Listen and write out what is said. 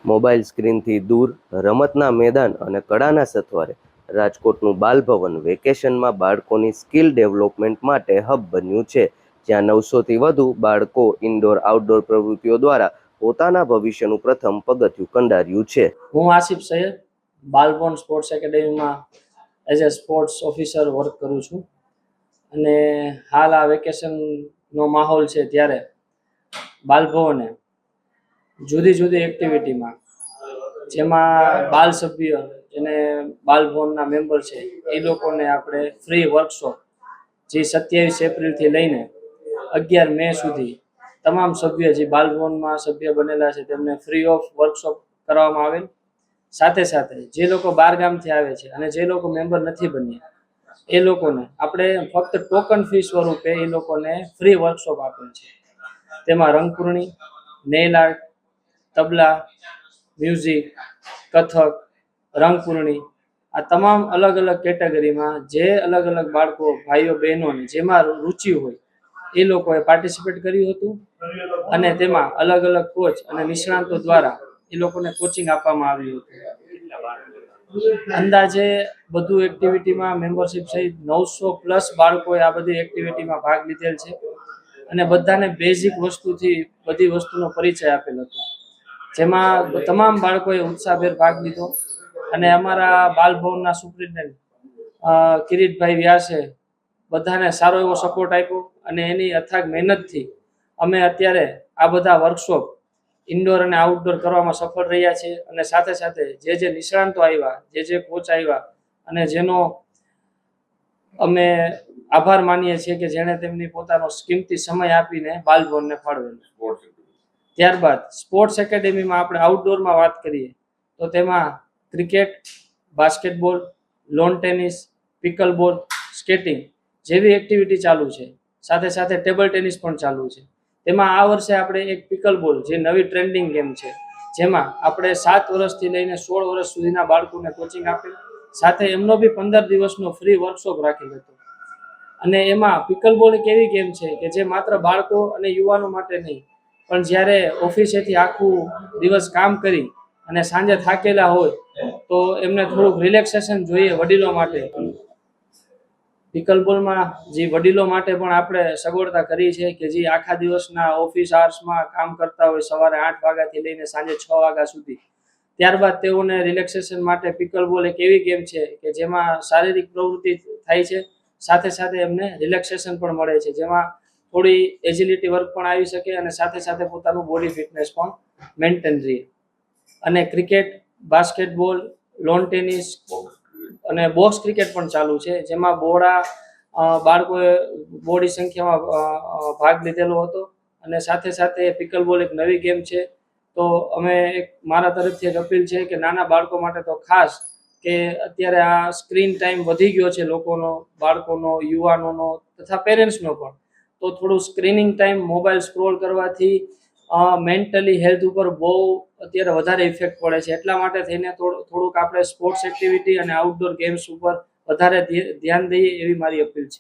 Mobile સ્ક્રીનથી દૂર રમતના મેદાન અને કળાના સથવારે રાજકોટનું બાલભવન વેકેશનમાં બાળકોની સ્કિલ ડેવલપમેન્ટ માટે હબ બન્યું છે, જ્યાં 900થી વધુ બાળકો ઇન્ડોર આઉટડોર પ્રવૃત્તિઓ દ્વારા પોતાના ભવિષ્યનું પ્રથમ પગથિયું કંડાર્યું છે. હું આસિફ સૈયદ બાલભવન સ્પોર્ટ્સ એકેડેમીમાં as a sports officer work કરું છું અને હાલ આ વેકેશનનો માહોલ છે ત્યારે બાલભવને જુદી જુદી એક્ટિવિટીમાં જેમાં બાલ સભ્ય જેને બાલભવનના મેમ્બર છે એ લોકોને આપણે ફ્રી વર્કશોપ જે 27 એપ્રિલથી લઈને 11 મે સુધી તમામ સભ્ય જે બાલભવનમાં સભ્ય બનેલા છે તેમને ફ્રી ઓફ વર્કશોપ કરવામાં આવેલ. સાથે સાથે જે લોકો બહાર ગામથી આવે છે અને જે લોકો મેમ્બર નથી બન્યા એ લોકોને આપણે ફક્ત ટોકન ફી સ્વરૂપે એ લોકોને ફ્રી વર્કશોપ આપેલ છે. તેમાં રંગપૂર્ણી, નેઇલ આર્ટ, તબલા, મ્યુઝિક, કથક, રંગપૂર્ણી આ તમામ અલગ અલગ કેટેગરીમાં જે અલગ અલગ બાળકો ભાઈઓ બહેનોને જેમાં રુચિ હોય એ લોકોએ પાર્ટિસિપેટ કર્યું હતું અને તેમાં અલગ અલગ કોચ અને નિષ્ણાંતો દ્વારા એ લોકોને કોચિંગ આપવામાં આવ્યું હતું. અંદાજે બધું એક્ટિવિટીમાં મેમ્બરશિપ સહિત 900+ બાળકોએ આ બધી એક્ટિવિટીમાં ભાગ લીધેલ છે અને બધાને બેઝિક વસ્તુથી બધી વસ્તુનો પરિચય આપેલ હતો, જેમાં તમામ બાળકોએ ઉત્સાહભેર ભાગ લીધો અને અમારા બાલભવનના સુપ્રિન્ટેન્ડન્ટ કિરીટભાઈ વ્યાસે બધાને સારો એવો સપોર્ટ આપ્યો અને એની અથાગ મહેનતથી અમે અત્યારે આ બધા વર્કશોપ ઇન્ડોર અને આઉટડોર કરવામાં સફળ રહ્યા છે અને સાથે સાથે જે નિષ્ણાંતો આવ્યા, જે કોચ આવ્યા અને જેનો અમે આભાર માનીએ છીએ કે જેણે તેમની પોતાનો કિંમતી સમય આપીને બાલભવનને ફાળવેલો. ત્યારબાદ સ્પોર્ટ્સ એકેડેમીમાં આપણે આઉટડોરમાં વાત કરીએ તો તેમાં cricket, basketball, lawn tennis, pickle બોલ, સ્કેટિંગ જેવી એક્ટિવિટી ચાલુ છે. સાથે સાથે ટેબલ ટેનિસ પણ ચાલુ છે. તેમાં આ વર્ષે આપણે એક પિકલ બોલ જે નવી ટ્રેન્ડિંગ ગેમ છે જેમાં આપણે 7 વર્ષથી લઈને 16 વર્ષ સુધીના બાળકોને કોચિંગ આપેલ, સાથે એમનો બી 15 દિવસનો ફ્રી વર્કશોપ રાખેલ હતો. અને એમાં પિકલ બોલ એક એવી ગેમ છે કે જે માત્ર બાળકો અને યુવાનો માટે નહીં પણ જ્યારે ઓફિસેથી આખું દિવસ કામ કરી અને સાંજે થાકેલા હોય તો એમને થોડુંક રિલેક્સેશન જોઈએ વડીલો માટે. પિકલબોલમાં જે વડીલો માટે પણ આપણે સગવડતા કરી છે કે જે આખા દિવસના ઓફિસ આવર્સમાં કામ કરતા હોય સવારે 8 વાગ્યાથી લઈને સાંજે 6 વાગ્યા સુધી. ત્યારબાદ તેઓને રિલેક્સેશન માટે પિકલબોલ એક એવી ગેમ છે કે જેમાં શારીરિક પ્રવૃત્તિ થાય છે, સાથે સાથે એમને રિલેક્સેશન પણ મળે છે, જેમાં થોડી એજિલિટી વર્ક પણ આવી શકે અને સાથે સાથે પોતાનું બોડી ફિટનેસ પણ મેન્ટેન રહે. અને ક્રિકેટ, બાસ્કેટબોલ, લોન ટેનિસ અને બોક્સ ક્રિકેટ પણ ચાલુ છે, જેમાં બાળકોએ બોડી સંખ્યામાં ભાગ લીધેલો હતો. અને સાથે સાથે પિકલબોલ એક નવી ગેમ છે તો અમે મારા તરફથી એક અપીલ છે કે નાના બાળકો માટે તો ખાસ કે અત્યારે આ સ્ક્રીન ટાઈમ વધી ગયો છે લોકોનો, બાળકોનો, યુવાનોનો તથા પેરેન્ટ્સનો પણ, તો થોડું સ્ક્રીનિંગ ટાઈમ મોબાઈલ સ્ક્રોલ કરવાથી મેન્ટલી હેલ્થ ઉપર બહુ અત્યારે વધારે ઇફેક્ટ પડે છે. એટલા માટે થઈને થોડુંક આપણે સ્પોર્ટ્સ એક્ટિવિટી અને આઉટડોર ગેમ્સ ઉપર વધારે ધ્યાન દઈએ એવી મારી અપીલ છે.